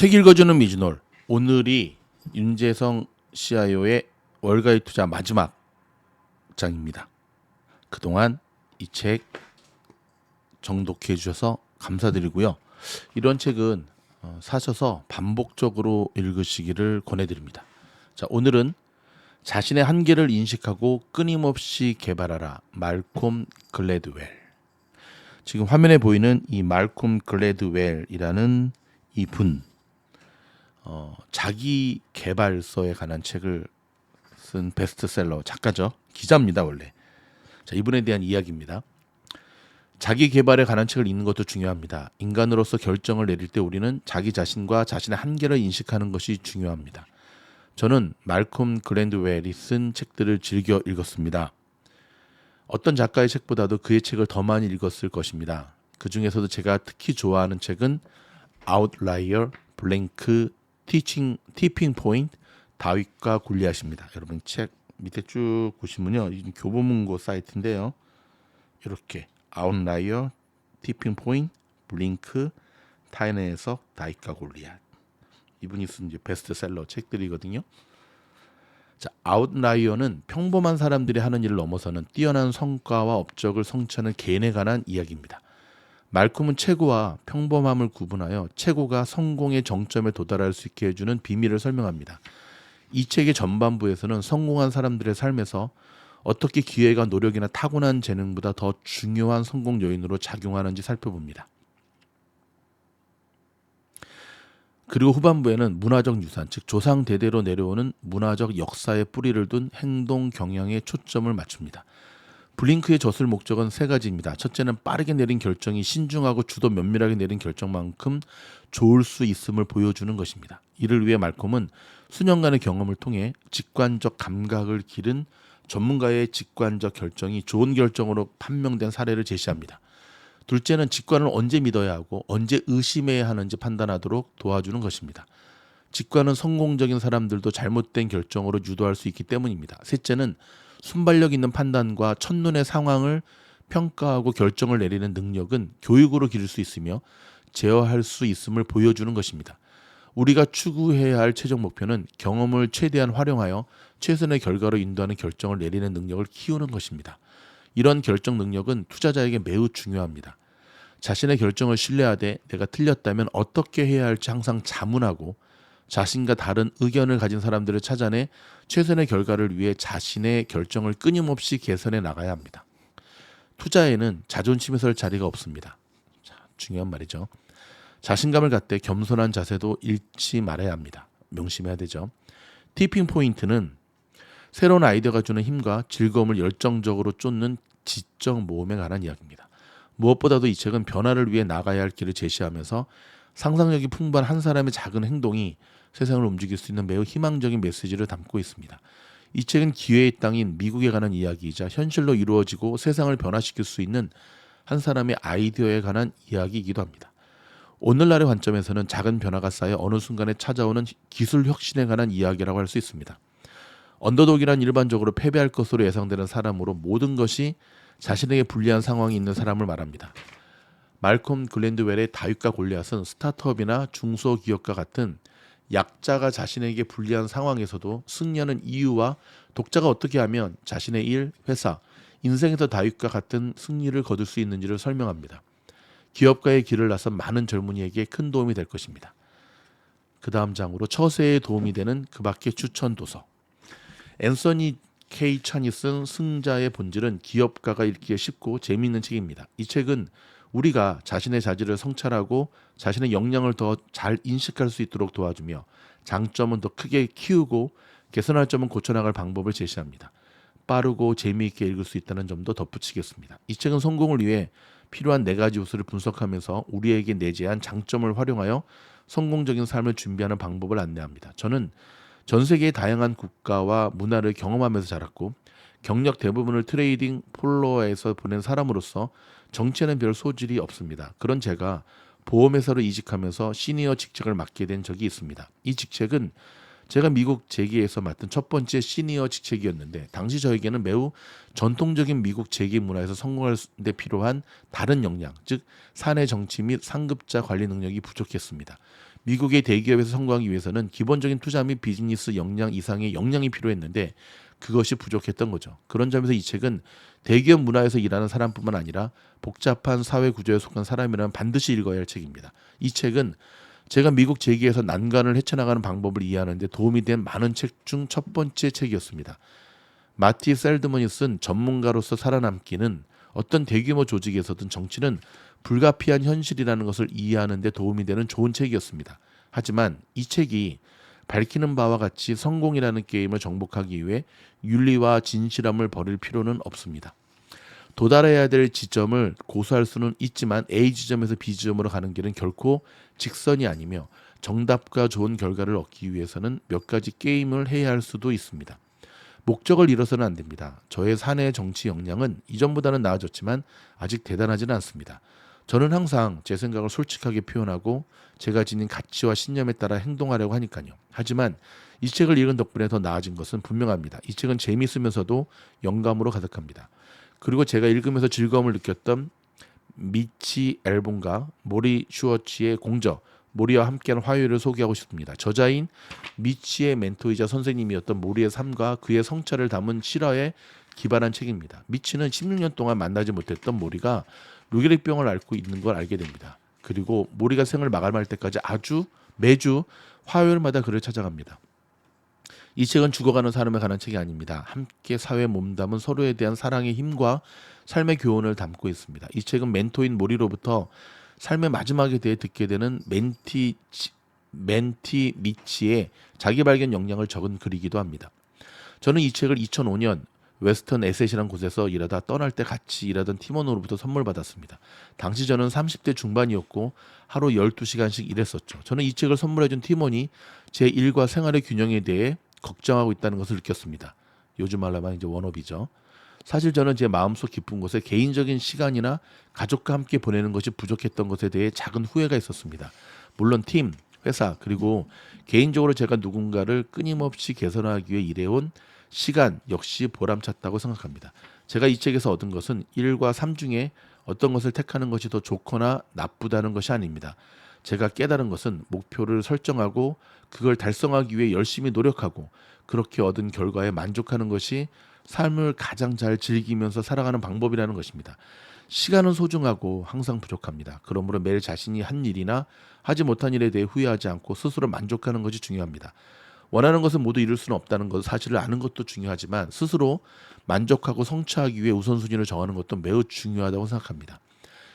책 읽어주는 미즈놀. 오늘이 윤재성 CIO의 월가의 투자 마지막 장입니다. 그동안 이 책 정독해 주셔서 감사드리고요. 이런 책은 사셔서 반복적으로 읽으시기를 권해드립니다. 자, 오늘은 자신의 한계를 인식하고 끊임없이 개발하라. 말콤 글래드웰. 지금 화면에 보이는 이 말콤 글래드웰이라는 이분, 자기 개발서에 관한 책을 쓴 베스트셀러 작가죠. 기자입니다, 원래. 자, 이분에 대한 이야기입니다. 자기 개발에 관한 책을 읽는 것도 중요합니다. 인간으로서 결정을 내릴 때 우리는 자기 자신과 자신의 한계를 인식하는 것이 중요합니다. 저는 말콤 글래드웰이 쓴 책들을 즐겨 읽었습니다. 어떤 작가의 책보다도 그의 책을 더 많이 읽었을 것입니다. 그 중에서도 제가 특히 좋아하는 책은 아웃라이어, 블랭크, 티핑 포인트, 다윗과 골리앗입니다. 여러분 책 밑에 쭉 보시면요, 이 교보문고 사이트인데요. 이렇게 아웃라이어, 티핑 포인트, 블링크, 타인의 해석, 다윗과 골리앗. 이분이 쓴 이제 베스트셀러 책들이거든요. 자, 아웃라이어는 평범한 사람들이 하는 일을 넘어서는 뛰어난 성과와 업적을 성취하는 개인에 관한 이야기입니다. 말콤은 최고와 평범함을 구분하여 최고가 성공의 정점에 도달할 수 있게 해주는 비밀을 설명합니다. 이 책의 전반부에서는 성공한 사람들의 삶에서 어떻게 기회가 노력이나 타고난 재능보다 더 중요한 성공 요인으로 작용하는지 살펴봅니다. 그리고 후반부에는 문화적 유산, 즉 조상 대대로 내려오는 문화적 역사의 뿌리를 둔 행동 경영에 초점을 맞춥니다. 블링크의 젖을 목적은 세 가지입니다. 첫째는 빠르게 내린 결정이 신중하고 주도 면밀하게 내린 결정만큼 좋을 수 있음을 보여주는 것입니다. 이를 위해 말콤은 수년간의 경험을 통해 직관적 감각을 기른 전문가의 직관적 결정이 좋은 결정으로 판명된 사례를 제시합니다. 둘째는 직관을 언제 믿어야 하고 언제 의심해야 하는지 판단하도록 도와주는 것입니다. 직관은 성공적인 사람들도 잘못된 결정으로 유도할 수 있기 때문입니다. 셋째는 순발력 있는 판단과 첫눈의 상황을 평가하고 결정을 내리는 능력은 교육으로 기를 수 있으며 제어할 수 있음을 보여주는 것입니다. 우리가 추구해야 할 최종 목표는 경험을 최대한 활용하여 최선의 결과로 인도하는 결정을 내리는 능력을 키우는 것입니다. 이런 결정 능력은 투자자에게 매우 중요합니다. 자신의 결정을 신뢰하되 내가 틀렸다면 어떻게 해야 할지 항상 자문하고 자신과 다른 의견을 가진 사람들을 찾아내 최선의 결과를 위해 자신의 결정을 끊임없이 개선해 나가야 합니다. 투자에는 자존심에 설 자리가 없습니다. 자, 중요한 말이죠. 자신감을 갖되 겸손한 자세도 잃지 말아야 합니다. 명심해야 되죠. 티핑 포인트는 새로운 아이디어가 주는 힘과 즐거움을 열정적으로 쫓는 지적 모험에 관한 이야기입니다. 무엇보다도 이 책은 변화를 위해 나가야 할 길을 제시하면서 상상력이 풍부한 한 사람의 작은 행동이 세상을 움직일 수 있는 매우 희망적인 메시지를 담고 있습니다. 이 책은 기회의 땅인 미국에 관한 이야기이자 현실로 이루어지고 세상을 변화시킬 수 있는 한 사람의 아이디어에 관한 이야기이기도 합니다. 오늘날의 관점에서는 작은 변화가 쌓여 어느 순간에 찾아오는 기술 혁신에 관한 이야기라고 할 수 있습니다. 언더독이란 일반적으로 패배할 것으로 예상되는 사람으로 모든 것이 자신에게 불리한 상황이 있는 사람을 말합니다. 말콤 글래드웰의 다윗과 골리앗은 스타트업이나 중소기업과 같은 약자가 자신에게 불리한 상황에서도 승리하는 이유와 독자가 어떻게 하면 자신의 일, 회사, 인생에서 다윗과 같은 승리를 거둘 수 있는지를 설명합니다. 기업가의 길을 나선 많은 젊은이에게 큰 도움이 될 것입니다. 그 다음 장으로 처세에 도움이 되는 그 밖의 추천 도서. 앤서니 K. 찬이 쓴 승자의 본질은 기업가가 읽기에 쉽고 재미있는 책입니다. 이 책은 우리가 자신의 자질을 성찰하고 자신의 역량을 더 잘 인식할 수 있도록 도와주며 장점은 더 크게 키우고 개선할 점은 고쳐나갈 방법을 제시합니다. 빠르고 재미있게 읽을 수 있다는 점도 덧붙이겠습니다. 이 책은 성공을 위해 필요한 4가지 요소를 분석하면서 우리에게 내재한 장점을 활용하여 성공적인 삶을 준비하는 방법을 안내합니다. 저는 전 세계의 다양한 국가와 문화를 경험하면서 자랐고 경력 대부분을 트레이딩 폴로에서 보낸 사람으로서 정치에는 별 소질이 없습니다. 그런 제가 보험회사로 이직하면서 시니어 직책을 맡게 된 적이 있습니다. 이 직책은 제가 미국 재계에서 맡은 첫 번째 시니어 직책이었는데 당시 저에게는 매우 전통적인 미국 재계 문화에서 성공할 데 필요한 다른 역량, 즉 사내 정치 및 상급자 관리 능력이 부족했습니다. 미국의 대기업에서 성공하기 위해서는 기본적인 투자 및 비즈니스 역량 이상의 역량이 필요했는데 그것이 부족했던 거죠. 그런 점에서 이 책은 대기업 문화에서 일하는 사람뿐만 아니라 복잡한 사회 구조에 속한 사람이라면 반드시 읽어야 할 책입니다. 이 책은 제가 미국 재기에서 난관을 헤쳐나가는 방법을 이해하는 데 도움이 된 많은 책 중 첫 번째 책이었습니다. 마티 셀드먼이 쓴 전문가로서 살아남기는 어떤 대규모 조직에서든 정치는 불가피한 현실이라는 것을 이해하는 데 도움이 되는 좋은 책이었습니다. 하지만 이 책이 밝히는 바와 같이 성공이라는 게임을 정복하기 위해 윤리와 진실함을 버릴 필요는 없습니다. 도달해야 될 지점을 고수할 수는 있지만 A 지점에서 B 지점으로 가는 길은 결코 직선이 아니며 정답과 좋은 결과를 얻기 위해서는 몇 가지 게임을 해야 할 수도 있습니다. 목적을 잃어서는 안 됩니다. 저의 사내 정치 역량은 이전보다는 나아졌지만 아직 대단하지는 않습니다. 저는 항상 제 생각을 솔직하게 표현하고 제가 지닌 가치와 신념에 따라 행동하려고 하니까요. 하지만 이 책을 읽은 덕분에 더 나아진 것은 분명합니다. 이 책은 재미있으면서도 영감으로 가득합니다. 그리고 제가 읽으면서 즐거움을 느꼈던 미치 앨범과 모리 슈어치의 공저, 모리와 함께한 화요일을 소개하고 싶습니다. 저자인 미치의 멘토이자 선생님이었던 모리의 삶과 그의 성찰을 담은 실화에 기반한 책입니다. 미치는 16년 동안 만나지 못했던 모리가 루게릭병을 앓고 있는 걸 알게 됩니다. 그리고 모리가 생을 마감할 때까지 매주 화요일마다 그를 찾아갑니다. 이 책은 죽어가는 사람에 관한 책이 아닙니다. 함께 사회에 몸담은 서로에 대한 사랑의 힘과 삶의 교훈을 담고 있습니다. 이 책은 멘토인 모리로부터 삶의 마지막에 대해 듣게 되는 멘티 미치의 자기 발견 역량을 적은 글이기도 합니다. 저는 이 책을 2005년 웨스턴 에셋이라는 곳에서 일하다 떠날 때 같이 일하던 팀원으로부터 선물 받았습니다. 당시 저는 30대 중반이었고 하루 12시간씩 일했었죠. 저는 이 책을 선물해준 팀원이 제 일과 생활의 균형에 대해 걱정하고 있다는 것을 느꼈습니다. 요즘 말로 하면 이제 원업이죠. 사실 저는 제 마음속 깊은 곳에 개인적인 시간이나 가족과 함께 보내는 것이 부족했던 것에 대해 작은 후회가 있었습니다. 물론 팀, 회사 그리고 개인적으로 제가 누군가를 끊임없이 개선하기 위해 일해온 시간 역시 보람찼다고 생각합니다. 제가 이 책에서 얻은 것은 일과 삶 중에 어떤 것을 택하는 것이 더 좋거나 나쁘다는 것이 아닙니다. 제가 깨달은 것은 목표를 설정하고 그걸 달성하기 위해 열심히 노력하고 그렇게 얻은 결과에 만족하는 것이 삶을 가장 잘 즐기면서 살아가는 방법이라는 것입니다. 시간은 소중하고 항상 부족합니다. 그러므로 매일 자신이 한 일이나 하지 못한 일에 대해 후회하지 않고 스스로 만족하는 것이 중요합니다. 원하는 것은 모두 이룰 수는 없다는 것 사실을 아는 것도 중요하지만 스스로 만족하고 성취하기 위해 우선순위를 정하는 것도 매우 중요하다고 생각합니다.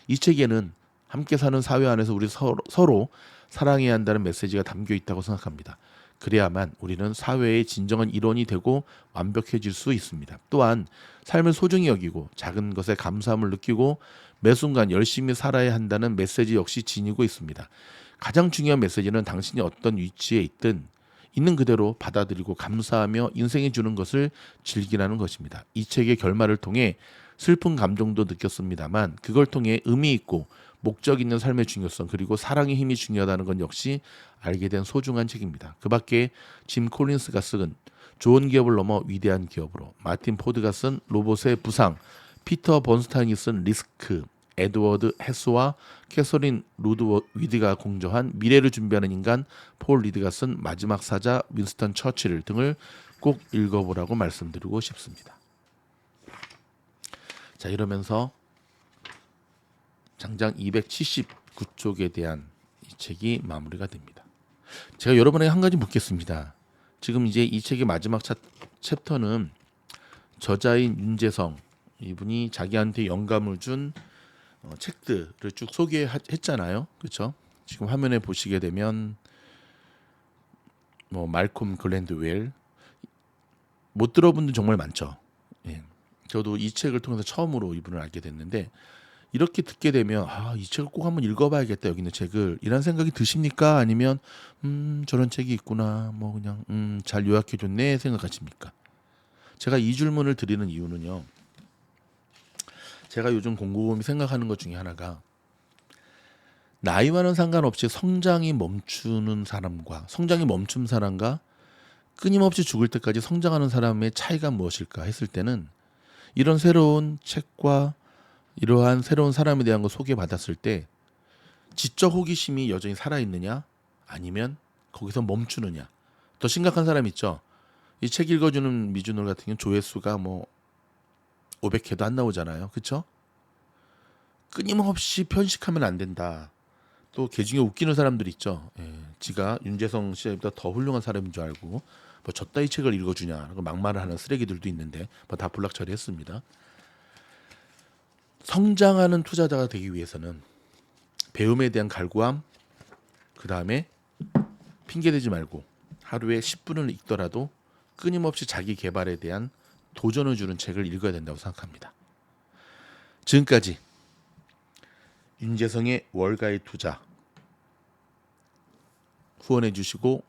이 책에는 함께 사는 사회 안에서 우리 서로 사랑해야 한다는 메시지가 담겨 있다고 생각합니다. 그래야만 우리는 사회의 진정한 일원이 되고 완벽해질 수 있습니다. 또한 삶을 소중히 여기고 작은 것에 감사함을 느끼고 매 순간 열심히 살아야 한다는 메시지 역시 지니고 있습니다. 가장 중요한 메시지는 당신이 어떤 위치에 있는 그대로 받아들이고 감사하며 인생이 주는 것을 즐기라는 것입니다. 이 책의 결말을 통해 슬픈 감정도 느꼈습니다만 그걸 통해 의미 있고 목적 있는 삶의 중요성 그리고 사랑의 힘이 중요하다는 건 역시 알게 된 소중한 책입니다. 그 밖에 짐 콜린스가 쓴 좋은 기업을 넘어 위대한 기업으로, 마틴 포드가 쓴 로봇의 부상, 피터 번스타인이 쓴 리스크, 에드워드 헤스와 캐서린 루드위드가 공저한 미래를 준비하는 인간, 폴 리드가 쓴 마지막 사자 윈스턴 처칠 등을 꼭 읽어보라고 말씀드리고 싶습니다. 자, 이러면서 장장 279쪽에 대한 이 책이 마무리가 됩니다. 제가 여러분에게 한 가지 묻겠습니다. 지금 이제 이 책의 마지막 챕터는 저자인 윤재성 이분이 자기한테 영감을 준 책들을 쭉 소개했잖아요. 그렇죠? 지금 화면에 보시게 되면 뭐 말콤 글랜드웰 못 들어본 분 정말 많죠. 예. 저도 이 책을 통해서 처음으로 이분을 알게 됐는데 이렇게 듣게 되면 이 책을 꼭 한번 읽어봐야겠다 여기 있는 책을 이런 생각이 드십니까? 아니면 저런 책이 있구나 뭐 그냥 잘 요약해줬네 생각하십니까? 제가 이 질문을 드리는 이유는요. 제가 요즘 곰곰이 생각하는 것 중에 하나가 나이와는 상관없이 성장이 멈춘 사람과 끊임없이 죽을 때까지 성장하는 사람의 차이가 무엇일까 했을 때는 이런 새로운 책과 이러한 새로운 사람에 대한 거 소개받았을 때 지적 호기심이 여전히 살아있느냐 아니면 거기서 멈추느냐. 더 심각한 사람 있죠. 이 책 읽어주는 미주노 같은 경우는 조회수가 뭐 500회도 안 나오잖아요. 그렇죠? 끊임없이 편식하면 안 된다. 또 개중에 웃기는 사람들 있죠. 예, 지가 윤재성 씨보다 더 훌륭한 사람인 줄 알고 뭐 저따위 책을 읽어주냐고 막말을 하는 쓰레기들도 있는데 뭐 다 불락 처리했습니다. 성장하는 투자자가 되기 위해서는 배움에 대한 갈구함, 그 다음에 핑계대지 말고 하루에 10분을 읽더라도 끊임없이 자기 개발에 대한 도전을 주는 책을 읽어야 된다고 생각합니다. 지금까지 윤재성의 월가의 투자 후원해 주시고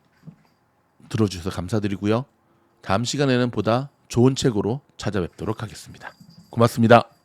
들어주셔서 감사드리고요. 다음 시간에는 보다 좋은 책으로 찾아뵙도록 하겠습니다. 고맙습니다.